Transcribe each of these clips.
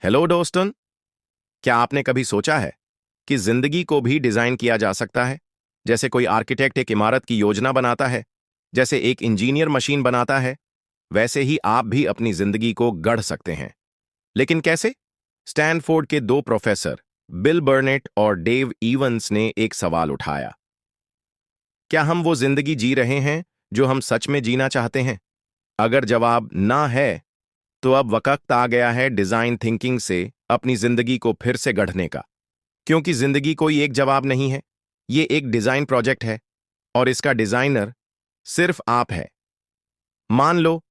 Hello दोस्तों। क्या आपने कभी सोचा है कि जिंदगी को भी डिजाइन किया जा सकता है? जैसे कोई आर्किटेक्ट एक इमारत की योजना बनाता है, जैसे एक इंजीनियर मशीन बनाता है, वैसे ही आप भी अपनी जिंदगी को गढ़ सकते हैं। लेकिन कैसे? स्टैनफोर्ड के दो प्रोफेसर बिल बर्नेट और डेव इवंस ने एक सवाल उठाया। क्या हम वो जिंदगी जी रहे हैं जो हम सच में जीना चाहते हैं? अगर जवाब ना है, तो अब वक्त आ गया है डिजाइन थिंकिंग से अपनी जिंदगी को फिर से गढ़ने का। क्योंकि जिंदगी कोई एक जवाब नहीं है, ये एक डिजाइन प्रोजेक्ट है, और इसका डिजाइनर सिर्फ आप है। मान लो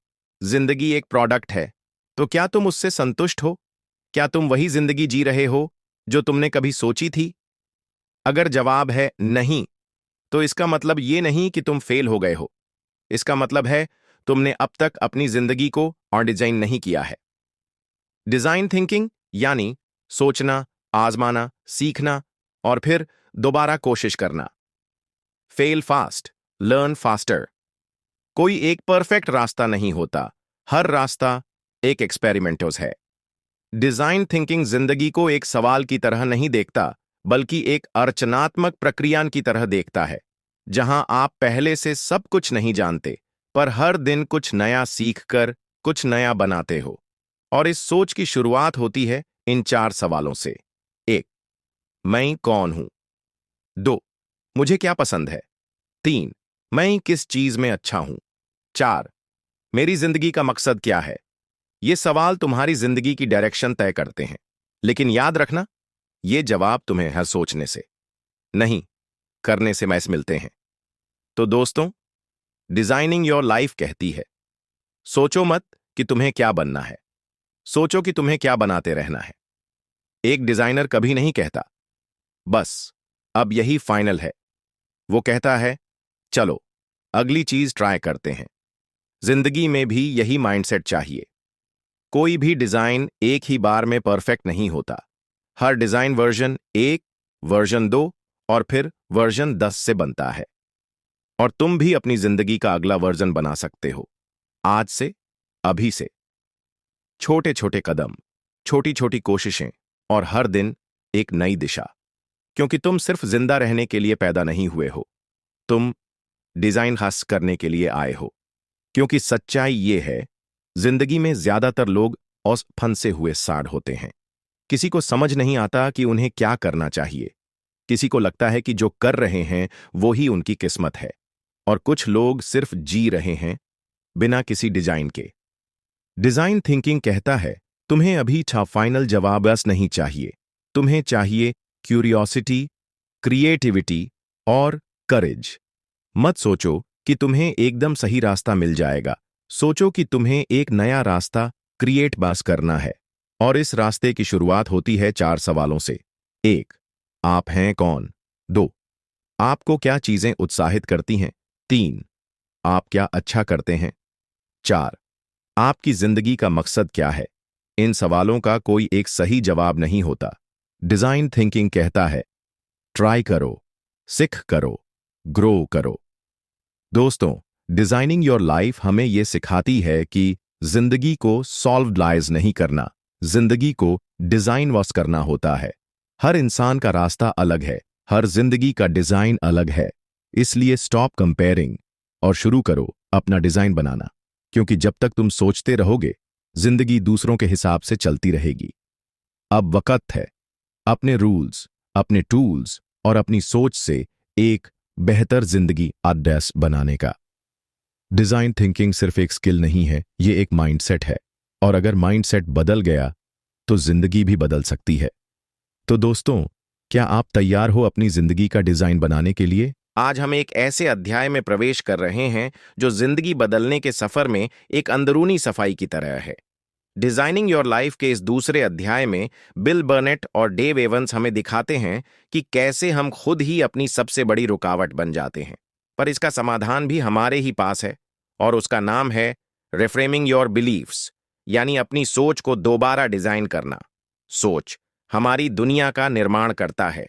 जिंदगी एक प्रोडक्ट है, तो क्या तुम उससे संतुष्ट हो? क्या तुम वही जिंदगी जी रहे हो जो तुमने कभी सोची थी? अगर जवाब है नहीं, तो इसका मतलब ये नहीं कि तुम फेल हो गए हो। इसका मतलब है तुमने अब तक अपनी जिंदगी को और डिजाइन नहीं किया है। डिजाइन थिंकिंग यानी सोचना, आजमाना, सीखना और फिर दोबारा कोशिश करना। Fail fast, learn faster. कोई एक परफेक्ट रास्ता नहीं होता, हर रास्ता एक एक्सपेरिमेंटोस है। डिजाइन थिंकिंग जिंदगी को एक सवाल की तरह नहीं देखता, बल्कि एक अर्चनात्मक प्रक्रिया की तरह देखता है, जहां आप पहले से सब कुछ नहीं जानते, पर हर दिन कुछ नया सीखकर कुछ नया बनाते हो। और इस सोच की शुरुआत होती है इन चार सवालों से। एक, मैं कौन हूं? दो, मुझे क्या पसंद है? तीन, मैं किस चीज में अच्छा हूं? चार, मेरी जिंदगी का मकसद क्या है? ये सवाल तुम्हारी जिंदगी की डायरेक्शन तय करते हैं। लेकिन याद रखना, ये जवाब तुम्हें हर सोचने से नहीं, करने से मैस मिलते हैं। तो दोस्तों, डिजाइनिंग योर लाइफ कहती है, सोचो मत कि तुम्हें क्या बनना है, सोचो कि तुम्हें क्या बनाते रहना है। एक डिजाइनर कभी नहीं कहता, बस अब यही फाइनल है। वो कहता है, चलो अगली चीज ट्राई करते हैं। जिंदगी में भी यही माइंडसेट चाहिए। कोई भी डिजाइन एक ही बार में परफेक्ट नहीं होता। हर डिजाइन वर्जन 1, वर्जन 2 और फिर वर्जन 10 से बनता है। और तुम भी अपनी जिंदगी का अगला वर्जन बना सकते हो, आज से, अभी से। छोटे छोटे कदम, छोटी छोटी कोशिशें, और हर दिन एक नई दिशा। क्योंकि तुम सिर्फ जिंदा रहने के लिए पैदा नहीं हुए हो, तुम डिजाइन खास करने के लिए आए हो। क्योंकि सच्चाई ये है, जिंदगी में ज्यादातर लोग और फंसे हुए साड़ होते हैं। किसी को समझ नहीं आता कि उन्हें क्या करना चाहिए। किसी को लगता है कि जो कर रहे हैं वो ही उनकी किस्मत है। और कुछ लोग सिर्फ जी रहे हैं, बिना किसी डिजाइन के। डिजाइन थिंकिंग कहता है, तुम्हें अभी फाइनल जवाब बस नहीं चाहिए। तुम्हें चाहिए क्यूरियोसिटी, क्रिएटिविटी और करेज। मत सोचो कि तुम्हें एकदम सही रास्ता मिल जाएगा। सोचो कि तुम्हें एक नया रास्ता क्रिएट बस करना है। और इस रास्ते की शुरुआत होती है चार सवालों से। एक, आप हैं कौन? दो, आपको क्या चीजें उत्साहित करती हैं? तीन, आप क्या अच्छा करते हैं? चार, आपकी जिंदगी का मकसद क्या है? इन सवालों का कोई एक सही जवाब नहीं होता। डिजाइन थिंकिंग कहता है, ट्राई करो, सीख करो, ग्रो करो। दोस्तों, डिजाइनिंग योर लाइफ हमें यह सिखाती है कि जिंदगी को सॉल्व लाइज नहीं करना, जिंदगी को डिजाइन वॉस करना होता है। हर इंसान का रास्ता अलग है, हर जिंदगी का डिजाइन अलग है। इसलिए स्टॉप कंपेयरिंग और शुरू करो अपना डिजाइन बनाना। क्योंकि जब तक तुम सोचते रहोगे, जिंदगी दूसरों के हिसाब से चलती रहेगी। अब वक्त है अपने रूल्स, अपने टूल्स और अपनी सोच से एक बेहतर जिंदगी आदर्श बनाने का। डिजाइन थिंकिंग सिर्फ एक स्किल नहीं है, ये एक माइंडसेट है। और अगर माइंडसेट बदल गया, तो जिंदगी भी बदल सकती है। तो दोस्तों, क्या आप तैयार हो अपनी जिंदगी का डिजाइन बनाने के लिए? आज हम एक ऐसे अध्याय में प्रवेश कर रहे हैं जो जिंदगी बदलने के सफर में एक अंदरूनी सफाई की तरह है। डिजाइनिंग योर लाइफ के इस दूसरे अध्याय में बिल बर्नेट और डेव एवंस हमें दिखाते हैं कि कैसे हम खुद ही अपनी सबसे बड़ी रुकावट बन जाते हैं। पर इसका समाधान भी हमारे ही पास है, और उसका नाम है रिफ्रेमिंग योर बिलीव्स, यानी अपनी सोच को दोबारा डिजाइन करना। सोच हमारी दुनिया का निर्माण करता है।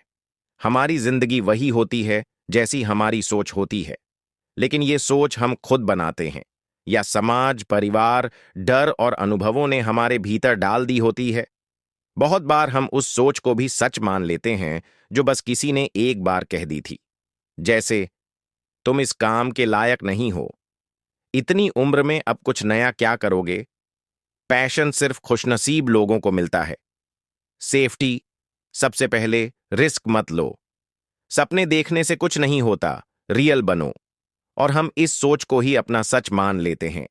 हमारी जिंदगी वही होती है जैसी हमारी सोच होती है। लेकिन ये सोच हम खुद बनाते हैं, या समाज, परिवार, डर और अनुभवों ने हमारे भीतर डाल दी होती है। बहुत बार हम उस सोच को भी सच मान लेते हैं जो बस किसी ने एक बार कह दी थी। जैसे, तुम इस काम के लायक नहीं हो, इतनी उम्र में अब कुछ नया क्या करोगे, पैशन सिर्फ खुशनसीब लोगों को मिलता है, सेफ्टी सबसे पहले, रिस्क मत लो, सपने देखने से कुछ नहीं होता, रियल बनो। और हम इस सोच को ही अपना सच मान लेते हैं।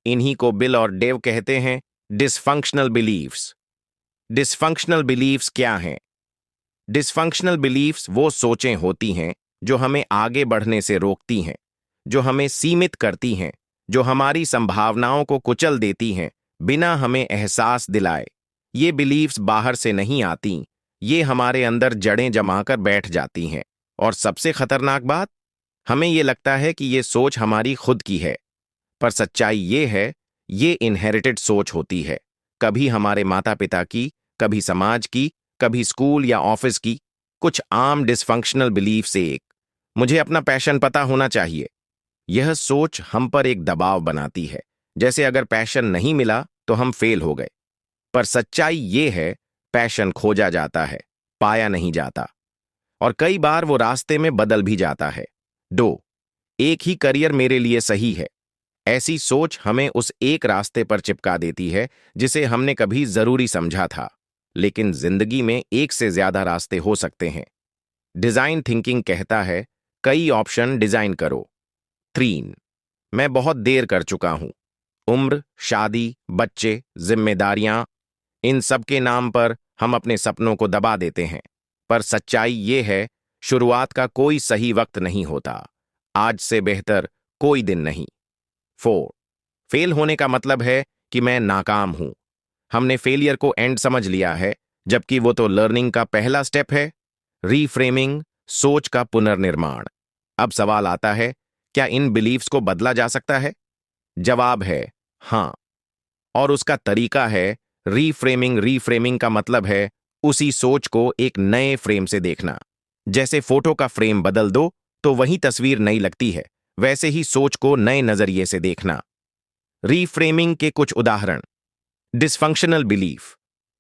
इन्हीं को बिल और डेव कहते हैं डिसफंक्शनल बिलीफ्स। डिसफंक्शनल बिलीफ्स क्या हैं? डिसफंक्शनल बिलीफ्स वो सोचें होती हैं जो हमें आगे बढ़ने से रोकती हैं, जो हमें सीमित करती हैं, जो हमारी संभावनाओं को कुचल देती हैं बिना हमें एहसास दिलाए। ये बिलीफ्स बाहर से नहीं आती, ये हमारे अंदर जड़ें जमाकर बैठ जाती हैं। और सबसे खतरनाक बात, हमें ये लगता है कि ये सोच हमारी खुद की है, पर सच्चाई ये है, ये इनहेरिटेड सोच होती है। कभी हमारे माता पिता की, कभी समाज की, कभी स्कूल या ऑफिस की। कुछ आम डिसफंक्शनल बिलीफ से एक, मुझे अपना पैशन पता होना चाहिए। यह सोच हम पर एक दबाव बनाती है, जैसे अगर पैशन नहीं मिला तो हम फेल हो गए। पर सच्चाई ये है, पैशन खोजा जाता है, पाया नहीं जाता। और कई बार वो रास्ते में बदल भी जाता है। दो, एक ही करियर मेरे लिए सही है। ऐसी सोच हमें उस एक रास्ते पर चिपका देती है जिसे हमने कभी जरूरी समझा था। लेकिन जिंदगी में एक से ज्यादा रास्ते हो सकते हैं। डिजाइन थिंकिंग कहता है, कई ऑप्शन डिजाइन करो। 3, मैं बहुत देर कर चुका हूं। उम्र, शादी, बच्चे, जिम्मेदारियां, इन सब के नाम पर हम अपने सपनों को दबा देते हैं। पर सच्चाई ये है, शुरुआत का कोई सही वक्त नहीं होता। आज से बेहतर कोई दिन नहीं। 4, फेल होने का मतलब है कि मैं नाकाम हूं। हमने फेलियर को एंड समझ लिया है, जबकि वो तो लर्निंग का पहला स्टेप है। रीफ्रेमिंग, सोच का पुनर्निर्माण। अब सवाल आता है, क्या इन बिलीफ्स को बदला जा सकता है? जवाब है हां। और उसका तरीका है रीफ्रेमिंग। रीफ्रेमिंग का मतलब है उसी सोच को एक नए फ्रेम से देखना। जैसे फोटो का फ्रेम बदल दो तो वही तस्वीर नई लगती है, वैसे ही सोच को नए नजरिए से देखना। रीफ्रेमिंग के कुछ उदाहरण। डिसफंक्शनल बिलीफ,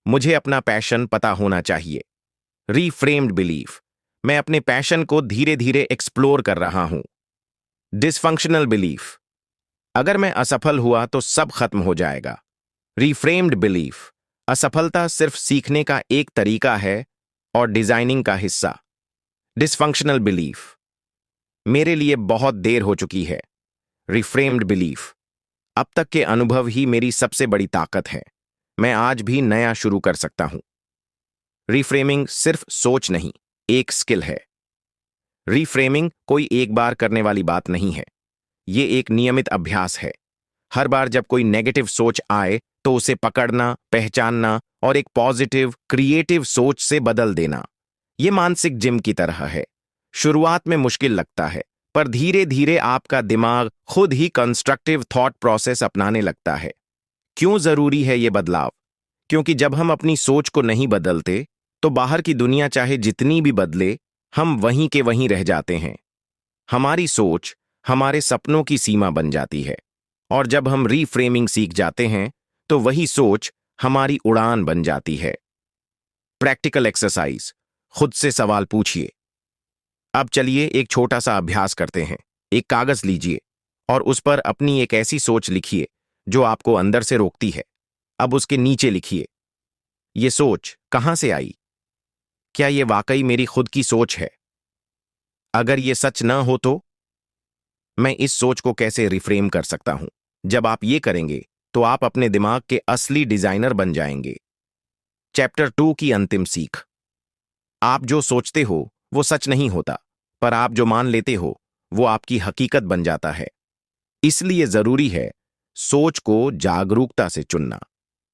मुझे अपना पैशन पता होना चाहिए। रीफ्रेम्ड बिलीफ, मैं अपने पैशन को धीरे धीरे एक्सप्लोर कर रहा हूं। डिसफंक्शनल बिलीफ, अगर मैं असफल हुआ तो सब खत्म हो जाएगा। रीफ्रेम्ड बिलीफ, असफलता सिर्फ सीखने का एक तरीका है और डिजाइनिंग का हिस्सा। डिसफंक्शनल बिलीफ, मेरे लिए बहुत देर हो चुकी है। रिफ्रेम्ड बिलीफ, अब तक के अनुभव ही मेरी सबसे बड़ी ताकत है, मैं आज भी नया शुरू कर सकता हूं। रिफ्रेमिंग सिर्फ सोच नहीं, एक स्किल है। रिफ्रेमिंग कोई एक बार करने वाली बात नहीं है, ये एक नियमित अभ्यास है। हर बार जब कोई नेगेटिव सोच आए तो उसे पकड़ना, पहचानना और एक पॉजिटिव, क्रिएटिव सोच से बदल देना। ये मानसिक जिम की तरह है। शुरुआत में मुश्किल लगता है, पर धीरे धीरे आपका दिमाग खुद ही कंस्ट्रक्टिव थॉट प्रोसेस अपनाने लगता है। क्यों जरूरी है ये बदलाव? क्योंकि जब हम अपनी सोच को नहीं बदलते तो बाहर की दुनिया चाहे जितनी भी बदले, हम वहीं के वहीं रह जाते हैं। हमारी सोच हमारे सपनों की सीमा बन जाती है, और जब हम रीफ्रेमिंग सीख जाते हैं तो वही सोच हमारी उड़ान बन जाती है। प्रैक्टिकल एक्सरसाइज, खुद से सवाल पूछिए। अब चलिए एक छोटा सा अभ्यास करते हैं। एक कागज लीजिए और उस पर अपनी एक ऐसी सोच लिखिए जो आपको अंदर से रोकती है। अब उसके नीचे लिखिए, ये सोच कहां से आई? क्या ये वाकई मेरी खुद की सोच है? अगर ये सच न हो तो मैं इस सोच को कैसे रिफ्रेम कर सकता हूं? जब आप ये करेंगे तो आप अपने दिमाग के असली डिजाइनर बन जाएंगे। चैप्टर 2 की अंतिम सीख, आप जो सोचते हो वो सच नहीं होता, पर आप जो मान लेते हो वो आपकी हकीकत बन जाता है। इसलिए जरूरी है सोच को जागरूकता से चुनना।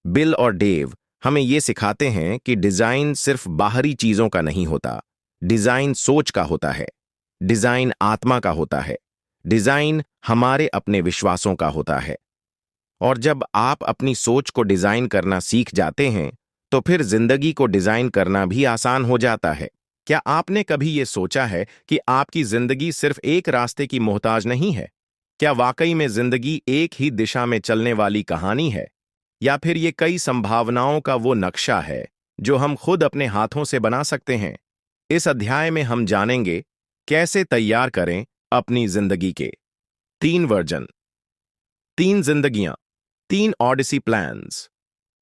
बिल और डेव हमें ये सिखाते हैं कि डिजाइन सिर्फ बाहरी चीजों का नहीं होता, डिजाइन सोच का होता है, डिजाइन आत्मा का होता है, डिजाइन हमारे अपने विश्वासों का होता है। और जब आप अपनी सोच को डिजाइन करना सीख जाते हैं तो फिर जिंदगी को डिजाइन करना भी आसान हो जाता है। क्या आपने कभी ये सोचा है कि आपकी जिंदगी सिर्फ एक रास्ते की मोहताज नहीं है? क्या वाकई में जिंदगी एक ही दिशा में चलने वाली कहानी है, या फिर ये कई संभावनाओं का वो नक्शा है जो हम खुद अपने हाथों से बना सकते हैं। इस अध्याय में हम जानेंगे कैसे तैयार करें अपनी जिंदगी के 3 वर्जन, 3 जिंदगियां, 3 ऑडिसी प्लान्स।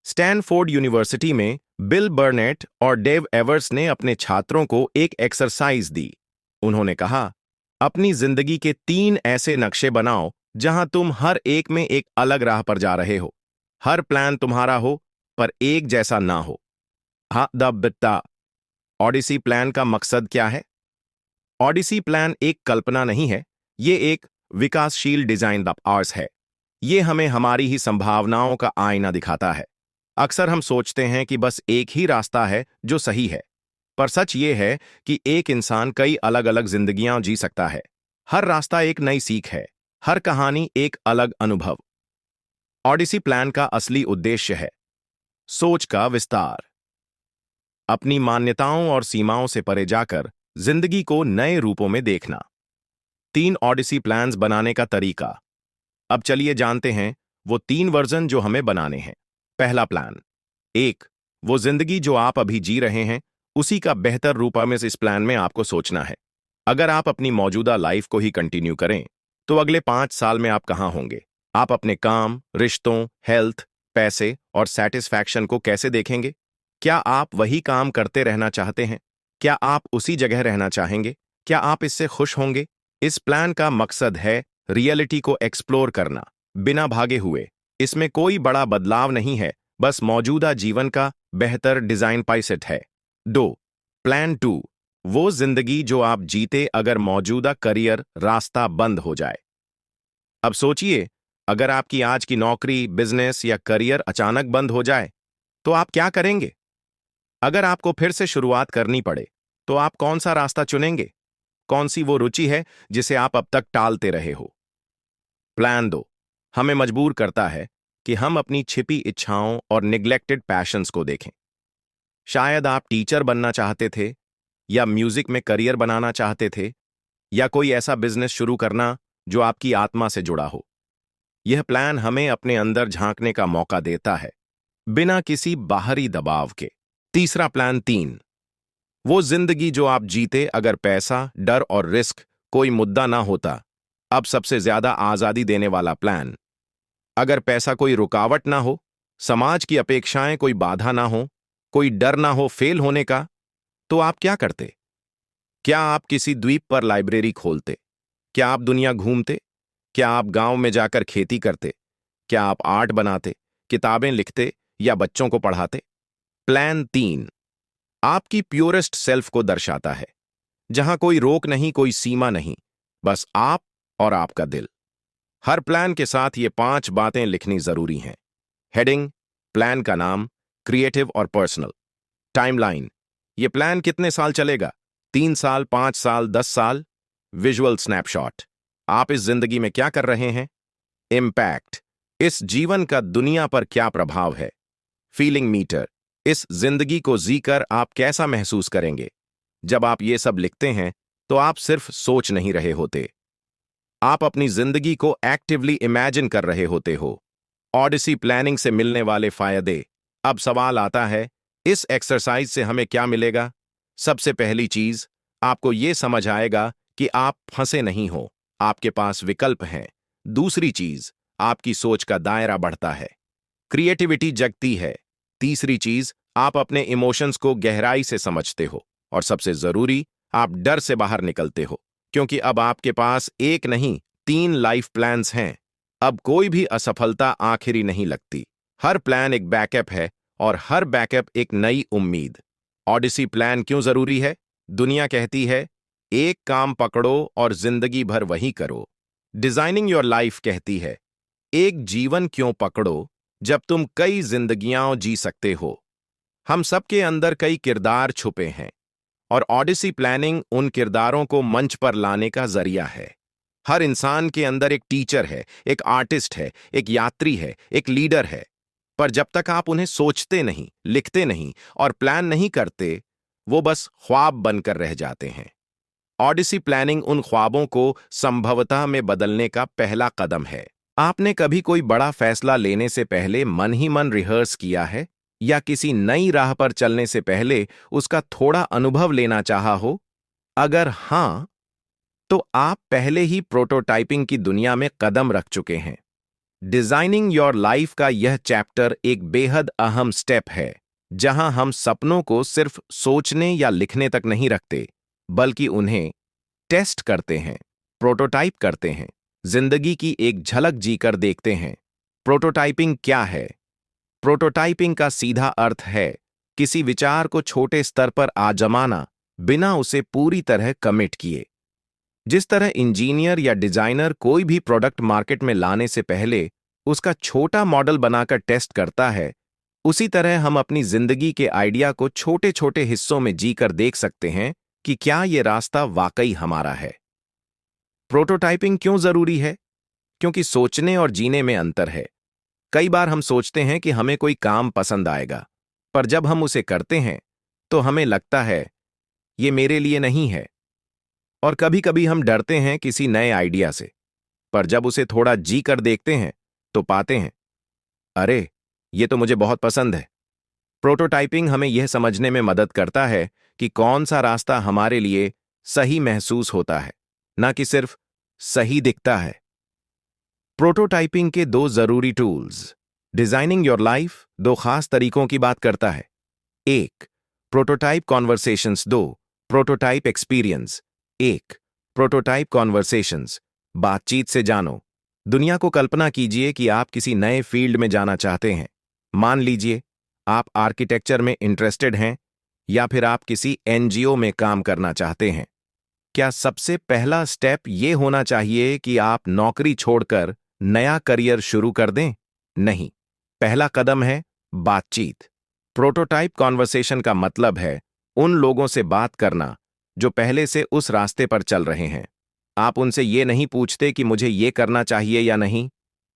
स्टैनफोर्ड यूनिवर्सिटी में बिल बर्नेट और डेव एवर्स ने अपने छात्रों को एक एक्सरसाइज दी। उन्होंने कहा, अपनी जिंदगी के 3 ऐसे नक्शे बनाओ जहां तुम हर एक में एक अलग राह पर जा रहे हो। हर प्लान तुम्हारा हो, पर एक जैसा ना हो। हाँ द बिट्टा। ऑडिसी प्लान का मकसद क्या है? ऑडिसी प्लान एक कल्पना नहीं है, ये एक विकासशील डिजाइन द आर्स है। ये हमें हमारी ही संभावनाओं का आईना दिखाता है। अक्सर हम सोचते हैं कि बस एक ही रास्ता है जो सही है, पर सच ये है कि एक इंसान कई अलग अलग जिंदगियां जी सकता है। हर रास्ता एक नई सीख है, हर कहानी एक अलग अनुभव। ऑडिसी प्लान का असली उद्देश्य है सोच का विस्तार, अपनी मान्यताओं और सीमाओं से परे जाकर जिंदगी को नए रूपों में देखना। 3 ऑडिसी प्लान्स बनाने का तरीका। अब चलिए जानते हैं वो 3 वर्जन जो हमें बनाने हैं। पहला प्लान। 1, वो जिंदगी जो आप अभी जी रहे हैं, उसी का बेहतर रूप में इस प्लान में आपको सोचना है। अगर आप अपनी मौजूदा लाइफ को ही कंटिन्यू करें, तो अगले 5 साल में आप कहां होंगे? आप अपने काम, रिश्तों, हेल्थ, पैसे और सेटिस्फैक्शन को कैसे देखेंगे? क्या आप वही काम करते रहना चाहते हैं? क्या आप उसी जगह रहना चाहेंगे? क्या आप इससे खुश होंगे? इस प्लान का मकसद है रियलिटी को एक्सप्लोर करना, बिना भागे हुए। इसमें कोई बड़ा बदलाव नहीं है, बस मौजूदा जीवन का बेहतर डिजाइन पाइसेट है। 2, प्लान 2, वो जिंदगी जो आप जीते अगर मौजूदा करियर रास्ता बंद हो जाए। अब सोचिए, अगर आपकी आज की नौकरी, बिजनेस या करियर अचानक बंद हो जाए, तो आप क्या करेंगे? अगर आपको फिर से शुरुआत करनी पड़े, तो आप कौन सा रास्ता चुनेंगे? कौन सी वो रुचि है जिसे आप अब तक टालते रहे हो? प्लान 2 हमें मजबूर करता है कि हम अपनी छिपी इच्छाओं और निग्लेक्टेड पैशंस को देखें। शायद आप टीचर बनना चाहते थे, या म्यूजिक में करियर बनाना चाहते थे, या कोई ऐसा बिजनेस शुरू करना जो आपकी आत्मा से जुड़ा हो। यह प्लान हमें अपने अंदर झांकने का मौका देता है, बिना किसी बाहरी दबाव के। तीसरा प्लान 3, वो जिंदगी जो आप जीते अगर पैसा, डर और रिस्क कोई मुद्दा ना होता। अब सबसे ज्यादा आजादी देने वाला प्लान। अगर पैसा कोई रुकावट ना हो, समाज की अपेक्षाएं कोई बाधा ना हो, कोई डर ना हो फेल होने का, तो आप क्या करते? क्या आप किसी द्वीप पर लाइब्रेरी खोलते? क्या आप दुनिया घूमते? क्या आप गांव में जाकर खेती करते? क्या आप आर्ट बनाते, किताबें लिखते या बच्चों को पढ़ाते? प्लान 3 आपकी प्योरेस्ट सेल्फ को दर्शाता है, जहां कोई रोक नहीं, कोई सीमा नहीं, बस आप और आपका दिल। हर प्लान के साथ ये 5 बातें लिखनी जरूरी हैं। हेडिंग, प्लान का नाम, क्रिएटिव और पर्सनल। टाइमलाइन, ये प्लान कितने साल चलेगा? 3 साल, 5 साल, 10 साल? विजुअल स्नैपशॉट, आप इस जिंदगी में क्या कर रहे हैं? इम्पैक्ट, इस जीवन का दुनिया पर क्या प्रभाव है? फीलिंग मीटर, इस जिंदगी को जीकर आप कैसा महसूस करेंगे? जब आप ये सब लिखते हैं, तो आप सिर्फ सोच नहीं रहे होते, आप अपनी जिंदगी को एक्टिवली इमेजिन कर रहे होते हो। ऑडिसी प्लानिंग से मिलने वाले फायदे। अब सवाल आता है, इस एक्सरसाइज से हमें क्या मिलेगा? सबसे पहली चीज, आपको ये समझ आएगा कि आप फंसे नहीं हो, आपके पास विकल्प हैं। दूसरी चीज, आपकी सोच का दायरा बढ़ता है, क्रिएटिविटी जगती है। तीसरी चीज, आप अपने इमोशंस को गहराई से समझते हो। और सबसे जरूरी, आप डर से बाहर निकलते हो, क्योंकि अब आपके पास एक नहीं, 3 लाइफ प्लान्स हैं। अब कोई भी असफलता आखिरी नहीं लगती। हर प्लान एक बैकअप है, और हर बैकअप एक नई उम्मीद। ऑडिसी प्लान क्यों जरूरी है? दुनिया कहती है, एक काम पकड़ो और जिंदगी भर वही करो। डिजाइनिंग योर लाइफ कहती है, एक जीवन क्यों पकड़ो जब तुम कई जिंदगियां जी सकते हो। हम सबके अंदर कई किरदार छुपे हैं, और ऑडिसी प्लानिंग उन किरदारों को मंच पर लाने का जरिया है। हर इंसान के अंदर एक टीचर है, एक आर्टिस्ट है, एक यात्री है, एक लीडर है। पर जब तक आप उन्हें सोचते नहीं, लिखते नहीं और प्लान नहीं करते, वो बस ख्वाब बनकर रह जाते हैं। ऑडिसी प्लानिंग उन ख्वाबों को संभवतः में बदलने का पहला कदम है। आपने कभी कोई बड़ा फैसला लेने से पहले मन ही मन रिहर्स किया है? या किसी नई राह पर चलने से पहले उसका थोड़ा अनुभव लेना चाहा हो? अगर हां, तो आप पहले ही प्रोटोटाइपिंग की दुनिया में कदम रख चुके हैं। डिजाइनिंग योर लाइफ का यह चैप्टर एक बेहद अहम स्टेप है, जहां हम सपनों को सिर्फ सोचने या लिखने तक नहीं रखते, बल्कि उन्हें टेस्ट करते हैं, प्रोटोटाइप करते हैं, जिंदगी की एक झलक जीकर देखते हैं। प्रोटोटाइपिंग क्या है? प्रोटोटाइपिंग का सीधा अर्थ है किसी विचार को छोटे स्तर पर आजमाना, बिना उसे पूरी तरह कमिट किए। जिस तरह इंजीनियर या डिजाइनर कोई भी प्रोडक्ट मार्केट में लाने से पहले उसका छोटा मॉडल बनाकर टेस्ट करता है, उसी तरह हम अपनी जिंदगी के आइडिया को छोटे छोटे हिस्सों में जीकर देख सकते हैं कि क्या ये रास्ता वाकई हमारा है। प्रोटोटाइपिंग क्यों जरूरी है? क्योंकि सोचने और जीने में अंतर है। कई बार हम सोचते हैं कि हमें कोई काम पसंद आएगा, पर जब हम उसे करते हैं तो हमें लगता है ये मेरे लिए नहीं है। और कभी कभी हम डरते हैं किसी नए आइडिया से, पर जब उसे थोड़ा जी कर देखते हैं तो पाते हैं, अरे ये तो मुझे बहुत पसंद है। प्रोटोटाइपिंग हमें यह समझने में मदद करता है कि कौन सा रास्ता हमारे लिए सही महसूस होता है, ना कि सिर्फ सही दिखता है। प्रोटोटाइपिंग के दो जरूरी टूल्स। डिजाइनिंग योर लाइफ दो खास तरीकों की बात करता है। एक, प्रोटोटाइप कॉन्वर्सेशंस। दो, प्रोटोटाइप एक्सपीरियंस। एक, प्रोटोटाइप कॉन्वर्सेशंस, बातचीत से जानो। दुनिया को कल्पना कीजिए कि आप किसी नए फील्ड में जाना चाहते हैं। मान लीजिए आप आर्किटेक्चर में इंटरेस्टेड हैं या फिर आप किसी एनजीओ में काम करना चाहते हैं। क्या सबसे पहला स्टेप यह होना चाहिए कि आप नौकरी छोड़कर नया करियर शुरू कर दें? नहीं। पहला कदम है बातचीत। प्रोटोटाइप कॉन्वर्सेशन का मतलब है उन लोगों से बात करना जो पहले से उस रास्ते पर चल रहे हैं। आप उनसे ये नहीं पूछते कि मुझे ये करना चाहिए या नहीं।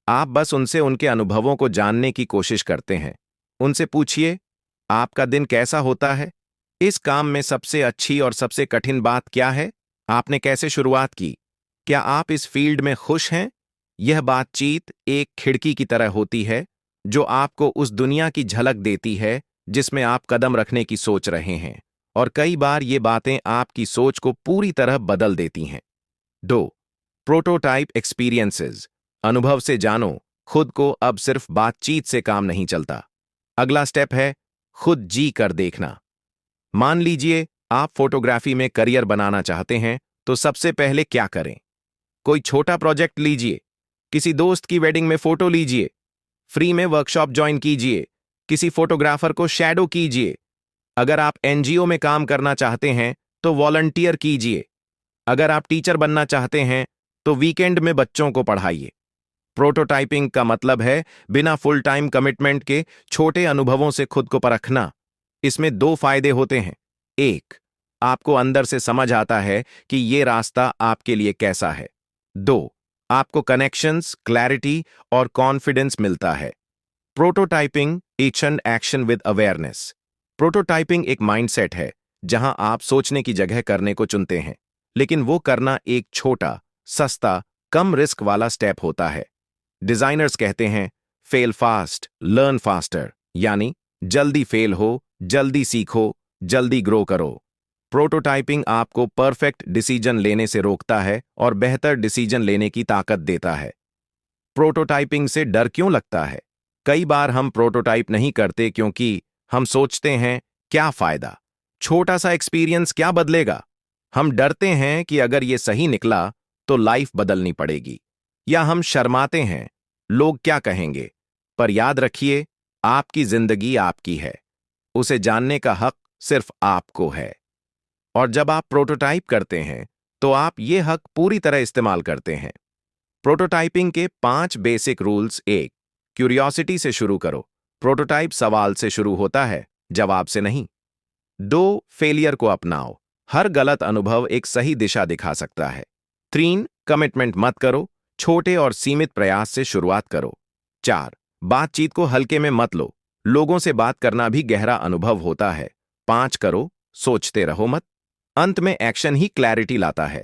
आप बस उनसे उनके अनुभवों को जानने की कोशिश करते हैं। उनसे पूछिए, आपका दिन कैसा होता है? इस काम में सबसे अच्छी और सबसे कठिन बात क्या है? आपने कैसे शुरुआत की? क्या आप इस फील्ड में खुश हैं? यह बातचीत एक खिड़की की तरह होती है जो आपको उस दुनिया की झलक देती है जिसमें आप कदम रखने की सोच रहे हैं, और कई बार ये बातें आपकी सोच को पूरी तरह बदल देती हैं। 2, प्रोटोटाइप एक्सपीरियंसेस। अनुभव से जानो, खुद को अब सिर्फ बातचीत से काम नहीं चलता। अगला स्टेप है खुद जी कर देखना। मान लीजिए आप फोटोग्राफी में करियर बनाना चाहते हैं, तो सबसे पहले क्या करें? कोई छोटा प्रोजेक्ट लीजिए, किसी दोस्त की वेडिंग में फोटो लीजिए, फ्री में वर्कशॉप ज्वाइन कीजिए, किसी फोटोग्राफर को शैडो कीजिए। अगर आप एनजीओ में काम करना चाहते हैं तो वॉलंटियर कीजिए। अगर आप टीचर बनना चाहते हैं तो वीकेंड में बच्चों को पढ़ाइए। प्रोटोटाइपिंग का मतलब है बिना फुल टाइम कमिटमेंट के छोटे अनुभवों से खुद को परखना। इसमें दो फायदे होते हैं। एक, आपको अंदर से समझ आता है कि ये रास्ता आपके लिए कैसा है। दो, आपको कनेक्शंस, क्लैरिटी और कॉन्फिडेंस मिलता है। Prototyping action action with awareness. Prototyping एक माइंडसेट है जहां आप सोचने की जगह करने को चुनते हैं, लेकिन वो करना एक छोटा, सस्ता, कम रिस्क वाला स्टेप होता है। डिजाइनर्स कहते हैं फेल फास्ट, लर्न फास्टर, यानी जल्दी फेल हो, जल्दी सीखो, जल्दी ग्रो करो। प्रोटोटाइपिंग आपको परफेक्ट डिसीजन लेने से रोकता है और बेहतर डिसीजन लेने की ताकत देता है। प्रोटोटाइपिंग से डर क्यों लगता है? कई बार हम प्रोटोटाइप नहीं करते क्योंकि हम सोचते हैं क्या फायदा, छोटा सा एक्सपीरियंस क्या बदलेगा। हम डरते हैं कि अगर ये सही निकला तो लाइफ बदलनी पड़ेगी, या हम शर्माते हैं, लोग क्या कहेंगे। पर याद रखिए, आपकी जिंदगी आपकी है, उसे जानने का हक सिर्फ आपको है। और जब आप प्रोटोटाइप करते हैं तो आप ये हक पूरी तरह इस्तेमाल करते हैं। प्रोटोटाइपिंग के 5 बेसिक रूल्स। 1, क्यूरियोसिटी से शुरू करो। प्रोटोटाइप सवाल से शुरू होता है, जवाब से नहीं। 2, फेलियर को अपनाओ। हर गलत अनुभव एक सही दिशा दिखा सकता है। 3, कमिटमेंट मत करो, छोटे और सीमित प्रयास से शुरुआत करो। 4, बातचीत को हल्के में मत लो, लोगों से बात करना भी गहरा अनुभव होता है। 5, करो, सोचते रहो मत। अंत में एक्शन ही क्लैरिटी लाता है।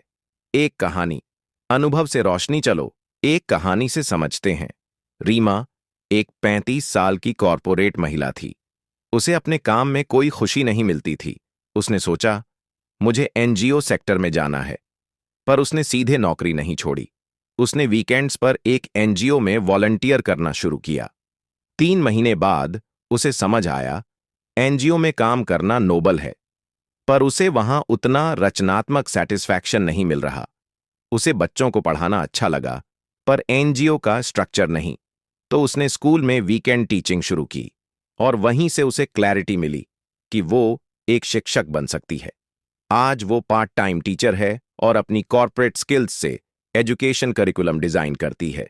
एक कहानी। अनुभव से रोशनी चलो, एक कहानी से समझते हैं। रीमा एक 35 साल की कॉरपोरेट महिला थी। उसे अपने काम में कोई खुशी नहीं मिलती थी। उसने सोचा, मुझे एनजीओ सेक्टर में जाना है। पर उसने सीधे नौकरी नहीं छोड़ी। उसने वीकेंड्स पर एक एनजीओ में वॉलंटियर करना शुरू किया। 3 महीने बाद उसे समझ आया, एनजीओ में काम करना नोबल है, पर उसे वहां उतना रचनात्मक सेटिस्फैक्शन नहीं मिल रहा। उसे बच्चों को पढ़ाना अच्छा लगा, पर एनजीओ का स्ट्रक्चर नहीं। तो उसने स्कूल में वीकेंड टीचिंग शुरू की, और वहीं से उसे क्लैरिटी मिली कि वो एक शिक्षक बन सकती है। आज वो पार्ट टाइम टीचर है और अपनी कॉर्पोरेट स्किल्स से एजुकेशन करिकुलम डिजाइन करती है।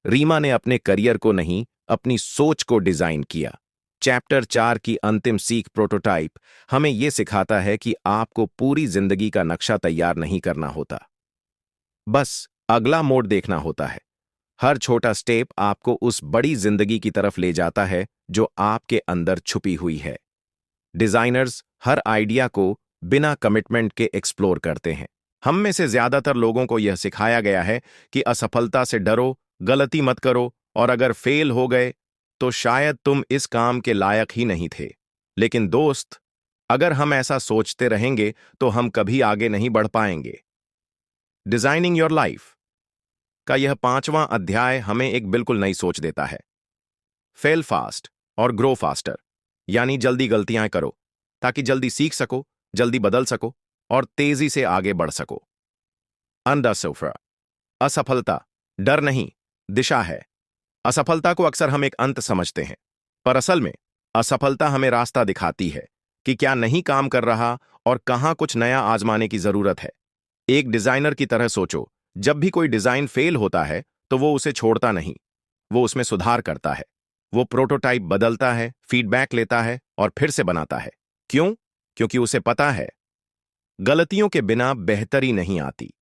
रीमा ने अपने करियर को नहीं, अपनी सोच को डिजाइन किया। चैप्टर 4 की अंतिम सीख प्रोटोटाइप हमें यह सिखाता है कि आपको पूरी जिंदगी का नक्शा तैयार नहीं करना होता, बस अगला मोड़ देखना होता है। हर छोटा स्टेप आपको उस बड़ी जिंदगी की तरफ ले जाता है जो आपके अंदर छुपी हुई है। डिजाइनर्स हर आइडिया को बिना कमिटमेंट के एक्सप्लोर करते हैं। हम में से ज्यादातर लोगों को यह सिखाया गया है कि असफलता से डरो, गलती मत करो, और अगर फेल हो गए तो शायद तुम इस काम के लायक ही नहीं थे। लेकिन दोस्त, अगर हम ऐसा सोचते रहेंगे तो हम कभी आगे नहीं बढ़ पाएंगे। डिजाइनिंग योर लाइफ का यह 5वां अध्याय हमें एक बिल्कुल नई सोच देता है। फेल फास्ट और ग्रो फास्टर, यानी जल्दी गलतियां करो ताकि जल्दी सीख सको, जल्दी बदल सको और तेजी से आगे बढ़ सको। अंडर सोफा, असफलता डर नहीं, दिशा है। असफलता को अक्सर हम एक अंत समझते हैं, पर असल में असफलता हमें रास्ता दिखाती है कि क्या नहीं काम कर रहा और कहां कुछ नया आजमाने की जरूरत है। एक डिजाइनर की तरह सोचो, जब भी कोई डिजाइन फेल होता है तो वो उसे छोड़ता नहीं, वो उसमें सुधार करता है। वो प्रोटोटाइप बदलता है, फीडबैक लेता है और फिर से बनाता है। क्यों? क्योंकि उसे पता है, गलतियों के बिना बेहतरी नहीं आती।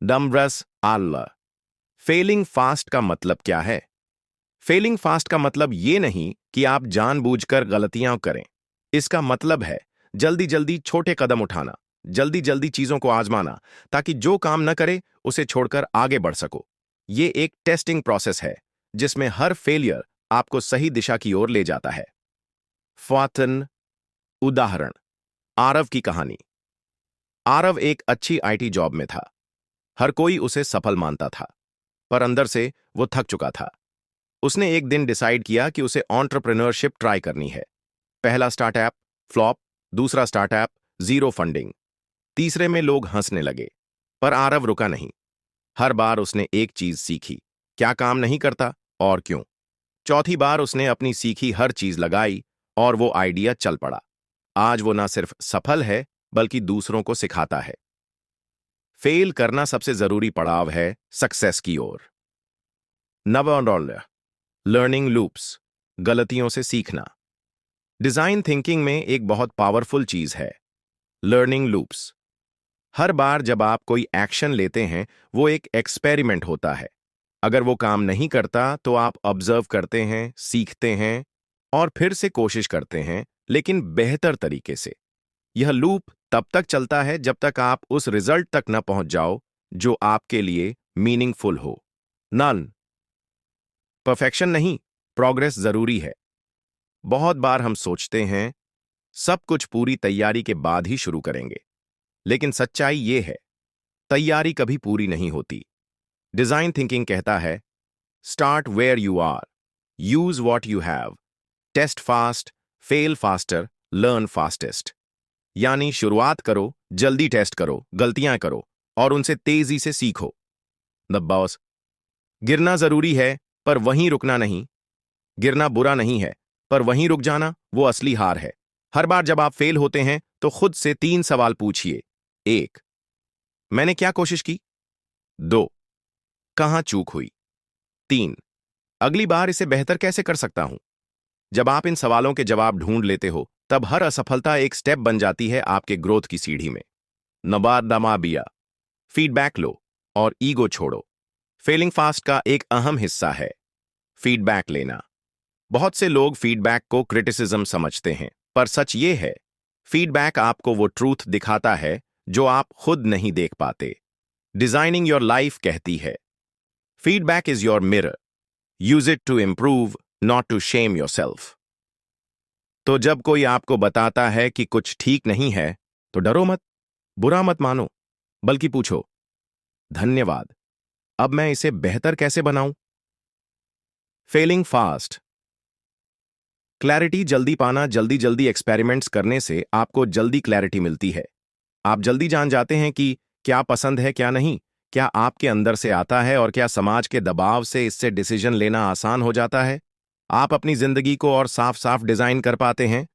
डम्ब्रस आल्ला, फेलिंग फास्ट का मतलब क्या है? फेलिंग फास्ट का मतलब ये नहीं कि आप जानबूझकर गलतियां करें। इसका मतलब है जल्दी जल्दी छोटे कदम उठाना, जल्दी जल्दी चीजों को आजमाना, ताकि जो काम न करे उसे छोड़कर आगे बढ़ सको। ये एक टेस्टिंग प्रोसेस है जिसमें हर फेलियर आपको सही दिशा की ओर ले जाता है। फातन उदाहरण, आरव की कहानी। आरव एक अच्छी आईटी जॉब में था। हर कोई उसे सफल मानता था, पर अंदर से वो थक चुका था। उसने एक दिन डिसाइड किया कि उसे एंटरप्रेन्योरशिप ट्राई करनी है। पहला स्टार्टअप फ्लॉप, दूसरा स्टार्टअप जीरो फंडिंग, तीसरे में लोग हंसने लगे। पर आरव रुका नहीं। हर बार उसने एक चीज सीखी, क्या काम नहीं करता और क्यों। चौथी बार उसने अपनी सीखी हर चीज लगाई और वो आइडिया चल पड़ा। आज वो ना सिर्फ सफल है बल्कि दूसरों को सिखाता है। फेल करना सबसे जरूरी पड़ाव है सक्सेस की ओर। नवोडॉल्य, लर्निंग लूप्स, गलतियों से सीखना। डिजाइन थिंकिंग में एक बहुत पावरफुल चीज है लर्निंग लूप्स। हर बार जब आप कोई एक्शन लेते हैं, वो एक एक्सपेरिमेंट होता है। अगर वो काम नहीं करता तो आप ऑब्जर्व करते हैं, सीखते हैं और फिर से कोशिश करते हैं, लेकिन बेहतर तरीके से। यह लूप तब तक चलता है जब तक आप उस रिजल्ट तक न पहुंच जाओ जो आपके लिए मीनिंगफुल हो। नन परफेक्शन नहीं, प्रोग्रेस जरूरी है। बहुत बार हम सोचते हैं सब कुछ पूरी तैयारी के बाद ही शुरू करेंगे, लेकिन सच्चाई ये है, तैयारी कभी पूरी नहीं होती। डिजाइन थिंकिंग कहता है, start where you are, use what you have, test fast, fail faster, learn fastest. यानी शुरुआत करो, जल्दी टेस्ट करो, गलतियां करो और उनसे तेजी से सीखो। द बॉस, गिरना जरूरी है पर वहीं रुकना नहीं। गिरना बुरा नहीं है, पर वहीं रुक जाना वो असली हार है। हर बार जब आप फेल होते हैं तो खुद से 3 सवाल पूछिए। 1, मैंने क्या कोशिश की? 2, कहां चूक हुई? 3, अगली बार इसे बेहतर कैसे कर सकता हूं? जब आप इन सवालों के जवाब ढूंढ लेते हो, तब हर असफलता एक स्टेप बन जाती है आपके ग्रोथ की सीढ़ी में। नबादामाबिया, फीडबैक लो और ईगो छोड़ो। फेलिंग फास्ट का एक अहम हिस्सा है फीडबैक लेना। बहुत से लोग फीडबैक को क्रिटिसिज्म समझते हैं, पर सच ये है, फीडबैक आपको वो ट्रूथ दिखाता है जो आप खुद नहीं देख पाते। डिजाइनिंग योर लाइफ कहती है, feedback is your mirror, use it to improve, not to shame yourself. तो जब कोई आपको बताता है कि कुछ ठीक नहीं है, तो डरो मत, बुरा मत मानो, बल्कि पूछो, धन्यवाद, अब मैं इसे बेहतर कैसे बनाऊं? Fehling fast. क्लैरिटी जल्दी पाना, जल्दी जल्दी एक्सपेरिमेंट्स करने से आपको जल्दी क्लैरिटी मिलती है। आप जल्दी जान जाते हैं कि क्या पसंद है, क्या नहीं, क्या आपके अंदर से आता है और क्या समाज के दबाव से इससे डिसीजन लेना आसान हो जाता है। आप अपनी जिंदगी को और साफ साफ डिजाइन कर पाते हैं।